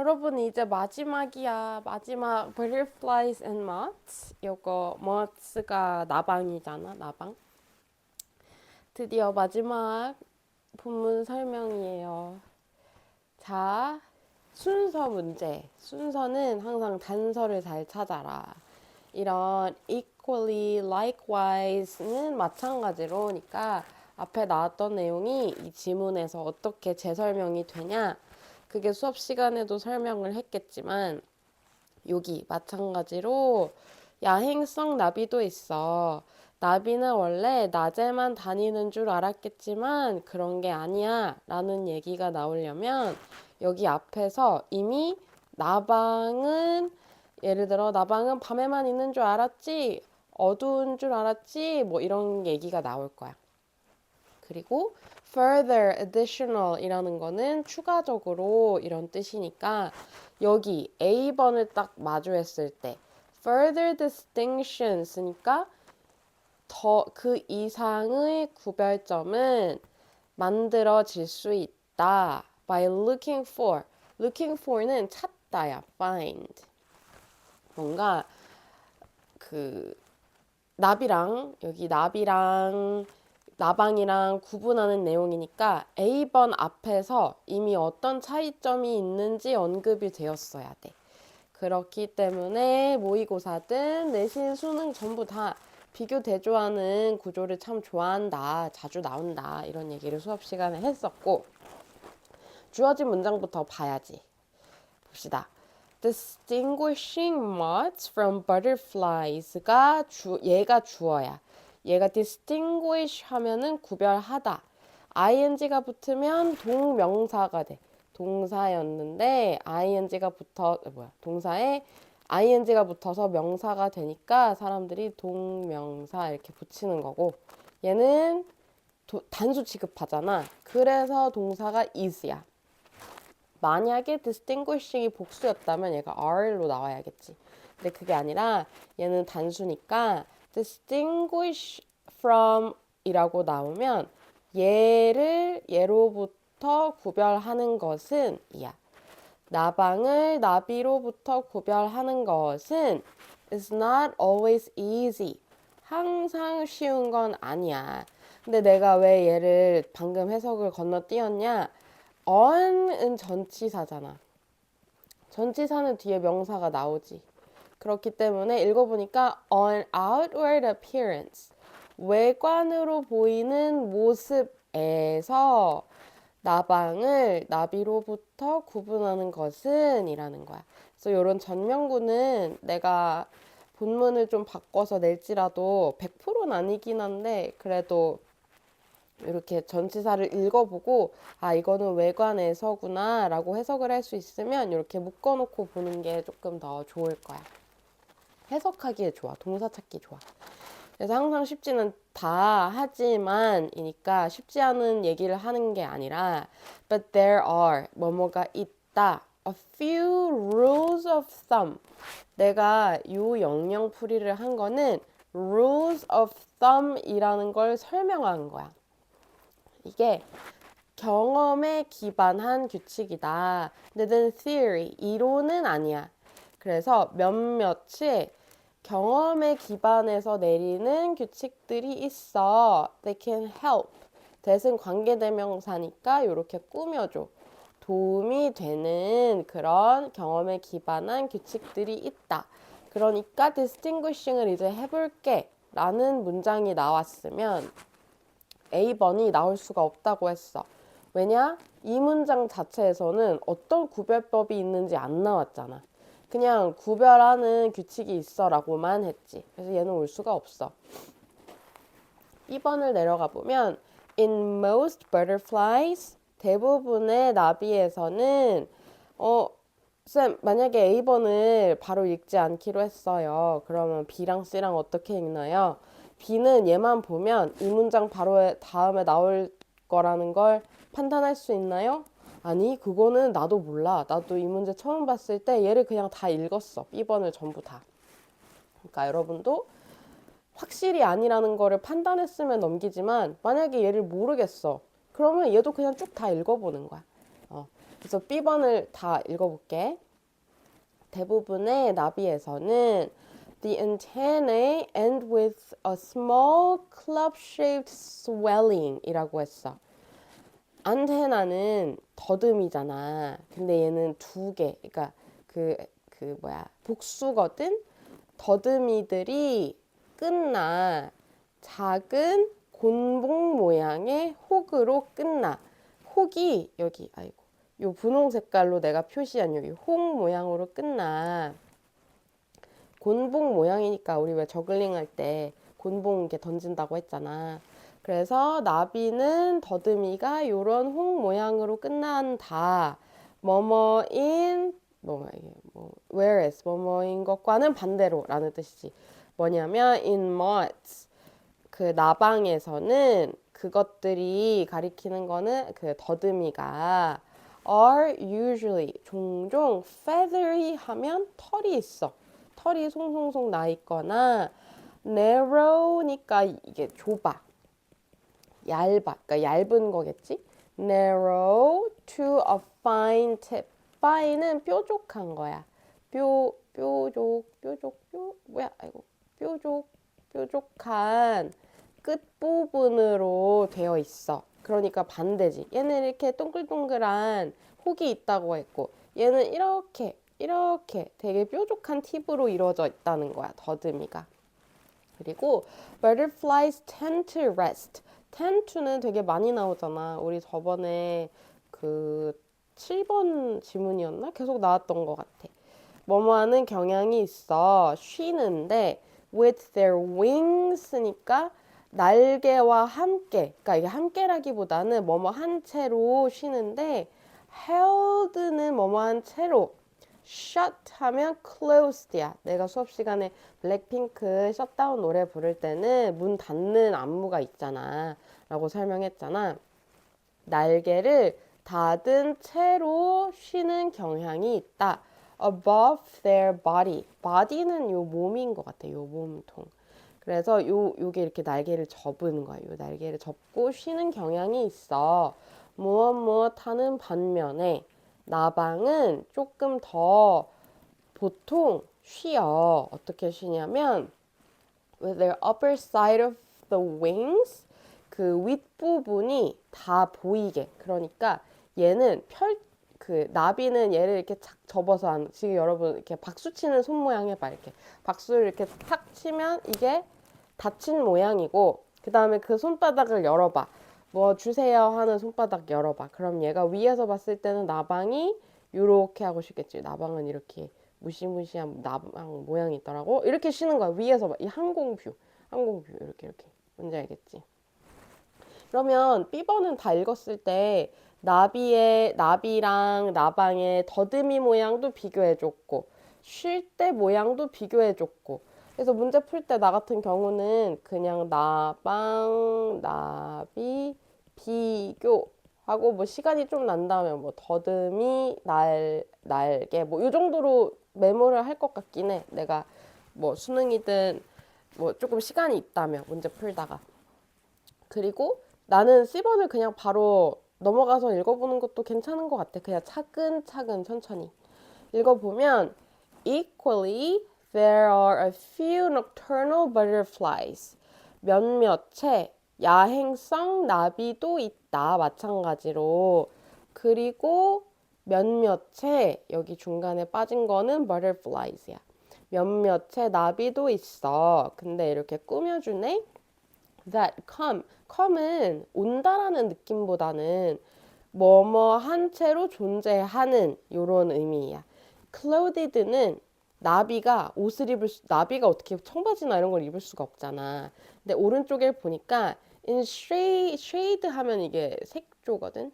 여러분 이제 마지막이야. 마지막 Butterflies and Moths. 요거 moths가 나방이잖아. 나방. 드디어 마지막 본문 설명이에요. 자, 순서 문제. 순서는 항상 단서를 잘 찾아라. 이런 equally, likewise는 마찬가지로니까 앞에 나왔던 내용이 이 지문에서 어떻게 재설명이 되냐? 그게 수업 시간에도 설명을 했겠지만 여기 마찬가지로 야행성 나비도 있어. 나비는 원래 낮에만 다니는 줄 알았겠지만 그런 게 아니야 라는 얘기가 나오려면 여기 앞에서 이미 나방은 예를 들어 나방은 밤에만 있는 줄 알았지 어두운 줄 알았지 뭐 이런 얘기가 나올 거야. 그리고 further, additional 이라는 거는 추가적으로 이런 뜻이니까 여기 A번을 딱 마주했을 때 further distinction 쓰니까 더 그 이상의 구별점은 만들어질 수 있다. by looking for. looking for는 찾다야. find. 뭔가 그 나비랑 여기 나비랑 나방이랑 구분하는 내용이니까 A번 앞에서 이미 어떤 차이점이 있는지 언급이 되었어야 돼. 그렇기 때문에 모의고사든 내신 수능 전부 다 비교 대조하는 구조를 참 좋아한다. 자주 나온다. 이런 얘기를 수업 시간에 했었고 주어진 문장부터 봐야지. 봅시다. Distinguishing moths from butterflies가 얘가 주어야. 얘가 distinguish 하면은 구별하다. ing가 붙으면 동명사가 돼. 동사였는데 동사에 ing가 붙어서 명사가 되니까 사람들이 동명사 이렇게 붙이는 거고 얘는 단수 취급하잖아. 그래서 동사가 is야. 만약에 distinguishing이 복수였다면 얘가 are로 나와야겠지. 근데 그게 아니라 얘는 단수니까 distinguish from 이라고 나오면 얘로부터 구별하는 것은 이야. 나방을 나비로부터 구별하는 것은 is not always easy. 항상 쉬운 건 아니야. 근데 내가 왜 얘를 방금 해석을 건너뛰었냐? on은 전치사잖아. 전치사는 뒤에 명사가 나오지. 그렇기 때문에 읽어보니까 on outward appearance 외관으로 보이는 모습에서 나방을 나비로부터 구분하는 것은 이라는 거야. 그래서 이런 전명구는 내가 본문을 좀 바꿔서 낼지라도 100%는 아니긴 한데 그래도 이렇게 전치사를 읽어보고 아 이거는 외관에서구나 라고 해석을 할 수 있으면 이렇게 묶어놓고 보는 게 조금 더 좋을 거야. 해석하기에 좋아. 동사 찾기 좋아. 그래서 항상 쉽지는 다 하지만 이니까 쉽지 않은 얘기를 하는 게 아니라 but there are 뭐뭐가 있다. a few rules of thumb. 내가 요 영영풀이를 한 거는 rules of thumb이라는 걸 설명한 거야. 이게 경험에 기반한 규칙이다. 근데 then theory, 이론은 아니야. 그래서 몇몇의 경험에 기반해서 내리는 규칙들이 있어. They can help. that은 관계대명사니까 이렇게 꾸며줘. 도움이 되는 그런 경험에 기반한 규칙들이 있다. 그러니까 distinguishing을 이제 해볼게 라는 문장이 나왔으면 A번이 나올 수가 없다고 했어. 왜냐? 이 문장 자체에서는 어떤 구별법이 있는지 안 나왔잖아. 그냥 구별하는 규칙이 있어 라고만 했지. 그래서 얘는 올 수가 없어. 2번을 내려가 보면 In most butterflies 대부분의 나비에서는 쌤 만약에 A번을 바로 읽지 않기로 했어요. 그러면 B랑 C랑 어떻게 읽나요? B는 얘만 보면 이 문장 바로 다음에 나올 거라는 걸 판단할 수 있나요? 아니 그거는 나도 몰라. 나도 이 문제 처음 봤을 때 얘를 그냥 다 읽었어. B번을 전부 다. 그러니까 여러분도 확실히 아니라는 거를 판단했으면 넘기지만 만약에 얘를 모르겠어. 그러면 얘도 그냥 쭉 다 읽어보는 거야. 그래서 B번을 다 읽어볼게. 대부분의 나비에서는 the antennae end with a small club-shaped swelling 이라고 했어. 안테나는 더듬이잖아. 근데 얘는 두 개, 그러니까 복수거든? 더듬이들이 끝나 작은 곤봉 모양의 혹으로 끝나. 혹이 여기, 아이고, 요 분홍 색깔로 내가 표시한 여기 혹 모양으로 끝나. 곤봉 모양이니까 우리 왜 저글링 할 때 곤봉 이렇게 던진다고 했잖아. 그래서 나비는 더듬이가 요런 홍 모양으로 끝난다. 뭐뭐인 whereas 뭐뭐인 것과는 반대로라는 뜻이지. 뭐냐면 in moths 그 나방에서는 그것들이 가리키는 거는 그 더듬이가 are usually 종종 feathery 하면 털이 있어. 털이 송송송 나 있거나 narrow니까 이게 좁아. 얇아. 그러니까 얇은 거겠지? narrow to a fine tip. fine은 뾰족한 거야. 뾰족한 끝부분으로 되어 있어. 그러니까 반대지. 얘는 이렇게 동글동글한 혹이 있다고 했고, 얘는 이렇게 되게 뾰족한 팁으로 이루어져 있다는 거야, 더듬이가. 그리고 butterflies tend to rest. tend to는 되게 많이 나오잖아. 우리 저번에 그 7번 지문이었나? 계속 나왔던 것 같아. 뭐뭐 하는 경향이 있어. 쉬는데 with their wings니까 날개와 함께. 그러니까 이게 함께라기보다는 뭐뭐 한 채로 쉬는데 held는 뭐뭐 한 채로 shut 하면 closed야. 내가 수업 시간에 블랙핑크 셧다운 노래 부를 때는 문 닫는 안무가 있잖아. 라고 설명했잖아. 날개를 닫은 채로 쉬는 경향이 있다. above their body. body는 요 몸인 것 같아. 요 몸통. 그래서 요게 이렇게 날개를 접은 거야. 요 날개를 접고 쉬는 경향이 있어. 무엇 하는 반면에 나방은 조금 더 보통 쉬어. 어떻게 쉬냐면 with their upper side of the wings 그 윗부분이 다 보이게. 그러니까 얘는 나비는 얘를 이렇게 착 접어서 지금 여러분 이렇게 박수 치는 손 모양 해봐. 이렇게 박수를 이렇게 탁 치면 이게 닫힌 모양이고 그 다음에 그 손바닥을 열어봐. 뭐 주세요 하는 손바닥 열어봐. 그럼 얘가 위에서 봤을 때는 나방이 이렇게 하고 싶겠지. 나방은 이렇게 무시무시한 나방 모양이 있더라고. 이렇게 쉬는 거야. 위에서 봐. 이 항공뷰 이렇게 뭔지 알겠지? 그러면 B번은 다 읽었을 때 나비랑 나방의 더듬이 모양도 비교해줬고 쉴 때 모양도 비교해줬고 그래서 문제 풀 때 나 같은 경우는 그냥 나방, 나비, 비교하고 뭐 시간이 좀 난다면 뭐 더듬이, 날개 뭐 이 정도로 메모를 할 것 같긴 해. 내가 뭐 수능이든 뭐 조금 시간이 있다면 문제 풀다가 그리고 나는 C번을 그냥 바로 넘어가서 읽어보는 것도 괜찮은 것 같아. 그냥 차근차근 천천히 읽어보면 equally there are a few nocturnal butterflies. 몇몇의 야행성 나비도 있다. 마찬가지로. 그리고 몇몇의 여기 중간에 빠진 거는 butterflies야. 몇몇의 나비도 있어. 근데 이렇게 꾸며주네. that come은 온다라는 느낌보다는 뭐뭐 한 채로 존재하는 요런 의미야. clothed는 나비가 어떻게 청바지나 이런 걸 입을 수가 없잖아. 근데 오른쪽에 보니까 in shade 하면 이게 색조거든.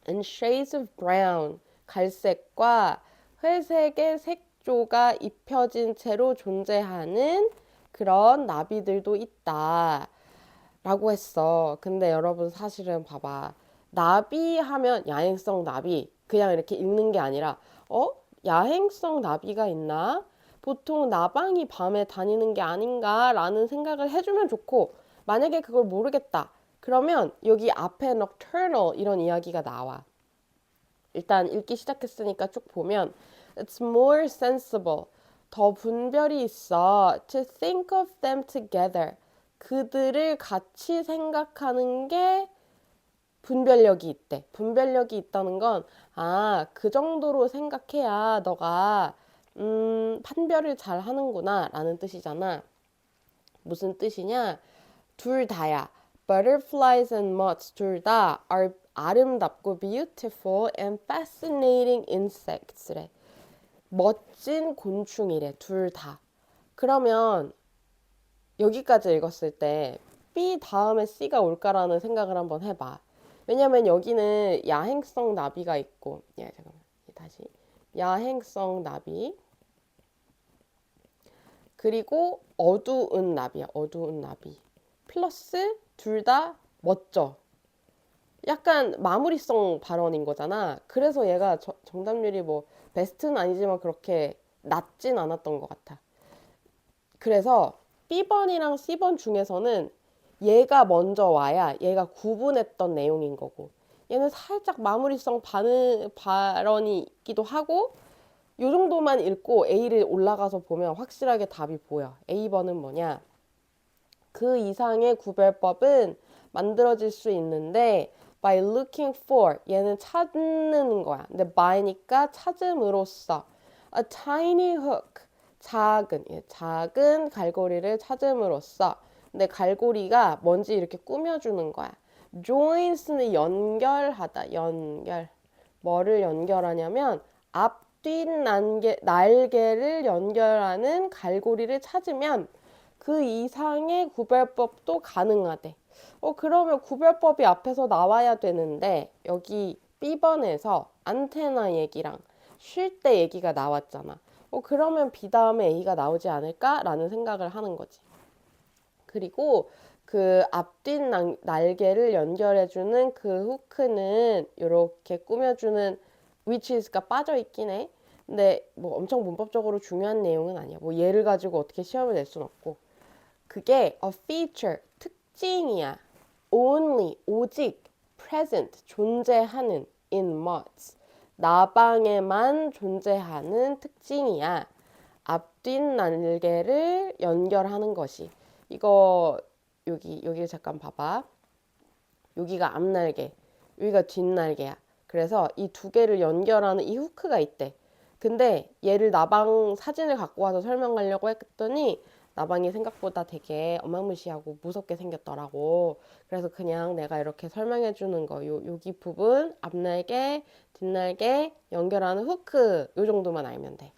in shades of brown 갈색과 회색의 색조가 입혀진 채로 존재하는 그런 나비들도 있다. 라고 했어. 근데 여러분 사실은 봐봐. 나비 하면 야행성 나비. 그냥 이렇게 읽는 게 아니라, 야행성 나비가 있나? 보통 나방이 밤에 다니는 게 아닌가라는 생각을 해주면 좋고, 만약에 그걸 모르겠다. 그러면 여기 앞에 nocturnal 이런 이야기가 나와. 일단 읽기 시작했으니까 쭉 보면 It's more sensible. 더 분별이 있어. To think of them together. 그들을 같이 생각하는 게 분별력이 있대. 분별력이 있다는 건, 그 정도로 생각해야 너가, 판별을 잘 하는구나, 라는 뜻이잖아. 무슨 뜻이냐? 둘 다야. Butterflies and moths 둘 다 are 아름답고 beautiful and fascinating insects래. 멋진 곤충이래, 둘 다. 그러면 여기까지 읽었을 때 B 다음에 C가 올까라는 생각을 한번 해봐. 왜냐면 여기는 야행성 나비가 있고, 잠깐만, 다시. 야행성 나비. 그리고 어두운 나비야, 어두운 나비. 플러스 둘 다 멋져. 약간 마무리성 발언인 거잖아. 그래서 얘가 정답률이 뭐 베스트는 아니지만 그렇게 낮진 않았던 것 같아. 그래서 B번이랑 C번 중에서는 얘가 먼저 와야 얘가 구분했던 내용인 거고, 얘는 살짝 마무리성 발언이 있기도 하고, 요 정도만 읽고 A를 올라가서 보면 확실하게 답이 보여. A번은 뭐냐? 그 이상의 구별법은 만들어질 수 있는데 by looking for 얘는 찾는 거야. 근데 by니까 찾음으로써 a tiny hook 작은 갈고리를 찾음으로써 근데 갈고리가 뭔지 이렇게 꾸며주는 거야. joins는 연결하다. 연결. 뭐를 연결하냐면 앞뒤 날개를 연결하는 갈고리를 찾으면 그 이상의 구별법도 가능하대. 그러면 구별법이 앞에서 나와야 되는데 여기 B번에서 안테나 얘기랑 쉴 때 얘기가 나왔잖아. 그러면 B 다음에 A가 나오지 않을까라는 생각을 하는 거지. 그리고 그 앞뒤 날개를 연결해주는 그 후크는 이렇게 꾸며주는 which is가 빠져 있긴 해. 근데 뭐 엄청 문법적으로 중요한 내용은 아니야. 뭐 얘를 가지고 어떻게 시험을 낼 순 없고. 그게 a feature, 특징이야. only, 오직, present, 존재하는 in moths, 나방에만 존재하는 특징이야. 앞뒤 날개를 연결하는 것이. 이거 여기 잠깐 봐봐. 여기가 앞날개, 여기가 뒷날개야. 그래서 이 두 개를 연결하는 이 후크가 있대. 근데 얘를 나방 사진을 갖고 와서 설명하려고 했더니 나방이 생각보다 되게 어마무시하고 무섭게 생겼더라고. 그래서 그냥 내가 이렇게 설명해 주는 거, 여기 부분, 앞날개, 뒷날개 연결하는 후크, 요 정도만 알면 돼.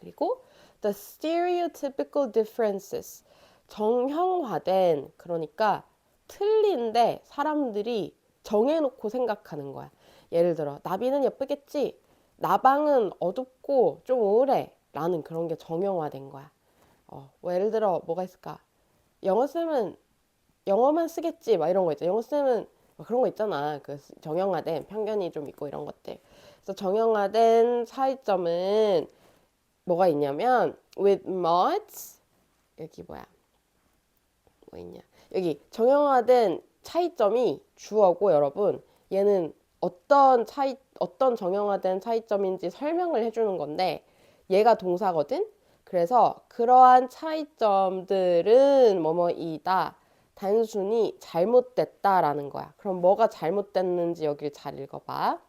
그리고 the stereotypical differences, 정형화된, 그러니까 틀린데 사람들이 정해놓고 생각하는 거야. 예를 들어 나비는 예쁘겠지, 나방은 어둡고 좀 우울해 라는 그런 게 정형화된 거야. 뭐 예를 들어 뭐가 있을까? 영어 쌤은 영어만 쓰겠지 막 이런 거 있잖아. 영어 쌤은 그런 거 있잖아. 그 정형화된 편견이 좀 있고 이런 것들. 그래서 정형화된 차이점은 뭐가 있냐면 with mods, 여기 뭐야? 뭐 있냐? 여기 정형화된 차이점이 주어고, 여러분 얘는 어떤 정형화된 차이점인지 설명을 해주는 건데 얘가 동사거든. 그래서 그러한 차이점들은 뭐뭐이다, 단순히 잘못됐다라는 거야. 그럼 뭐가 잘못됐는지 여기를 잘 읽어봐.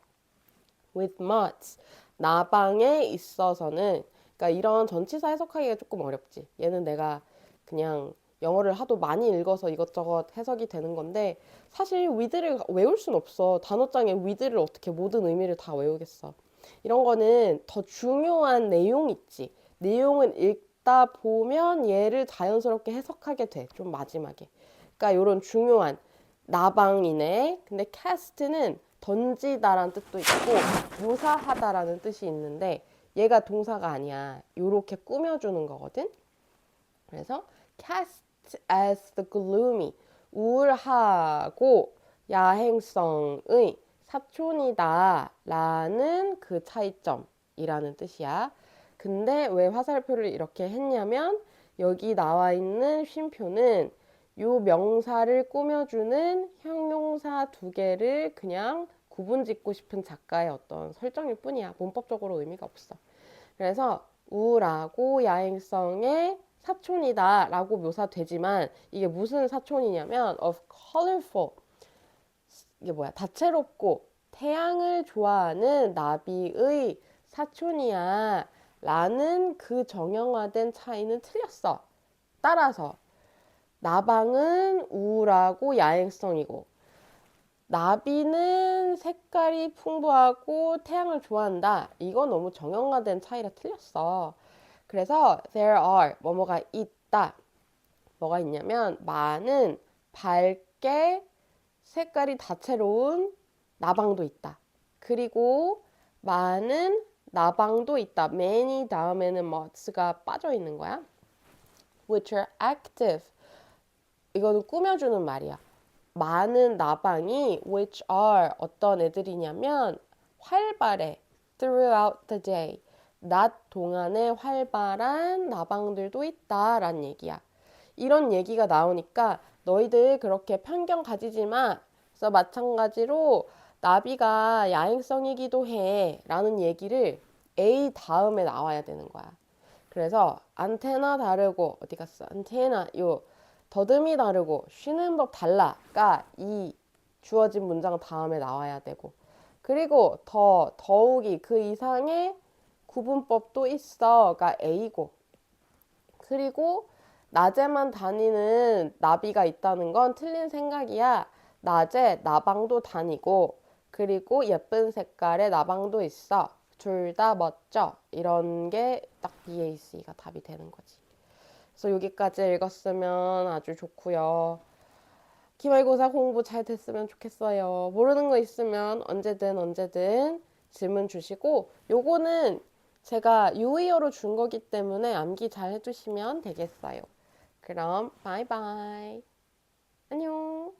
with mods, 나방에 있어서는, 그러니까 이런 전치사 해석하기가 조금 어렵지. 얘는 내가 그냥 영어를 하도 많이 읽어서 이것저것 해석이 되는 건데 사실 with를 외울 순 없어. 단어장에 with를 어떻게 모든 의미를 다 외우겠어. 이런 거는 더 중요한 내용 있지. 내용을 읽다 보면 얘를 자연스럽게 해석하게 돼. 좀 마지막에. 그러니까 이런 중요한 나방이네. 근데 cast는 던지다라는 뜻도 있고 묘사하다라는 뜻이 있는데 얘가 동사가 아니야. 요렇게 꾸며주는 거거든. 그래서 cast as the gloomy, 우울하고 야행성의 사촌이다 라는 그 차이점이라는 뜻이야. 근데 왜 화살표를 이렇게 했냐면 여기 나와 있는 쉼표는 요 명사를 꾸며주는 형용사 두 개를 그냥 구분 짓고 싶은 작가의 어떤 설정일 뿐이야. 문법적으로 의미가 없어. 그래서 우울하고 야행성의 사촌이다 라고 묘사되지만 이게 무슨 사촌이냐면 of colorful, 이게 뭐야, 다채롭고 태양을 좋아하는 나비의 사촌이야 라는 그 정형화된 차이는 틀렸어. 따라서 나방은 우울하고 야행성이고 나비는 색깔이 풍부하고 태양을 좋아한다. 이건 너무 정형화된 차이라 틀렸어. 그래서 there are 뭐뭐가 있다. 뭐가 있냐면 많은 밝게 색깔이 다채로운 나방도 있다. 그리고 많은 나방도 있다. many 다음에는 moths가 빠져 있는 거야. which are active. 이거는 꾸며주는 말이야. 많은 나방이 which are 어떤 애들이냐면 활발해. throughout the day. 낮 동안에 활발한 나방들도 있다라는 얘기야. 이런 얘기가 나오니까 너희들 그렇게 편견 가지지 마. 그래서 마찬가지로 나비가 야행성이기도 해 라는 얘기를 A 다음에 나와야 되는 거야. 그래서 안테나 다르고 어디 갔어? 안테나 요 더듬이 다르고 쉬는 법 달라가 이 주어진 문장 다음에 나와야 되고 그리고 더욱이 그 이상의 구분법도 있어가 A고 그리고 낮에만 다니는 나비가 있다는 건 틀린 생각이야. 낮에 나방도 다니고 그리고 예쁜 색깔의 나방도 있어. 둘 다 멋져. 이런 게 딱 BAC가 답이 되는 거지. 그래서 여기까지 읽었으면 아주 좋고요. 기말고사 공부 잘 됐으면 좋겠어요. 모르는 거 있으면 언제든 질문 주시고 요거는 제가 유의어로 준 거기 때문에 암기 잘 해주시면 되겠어요. 그럼 바이바이. 안녕.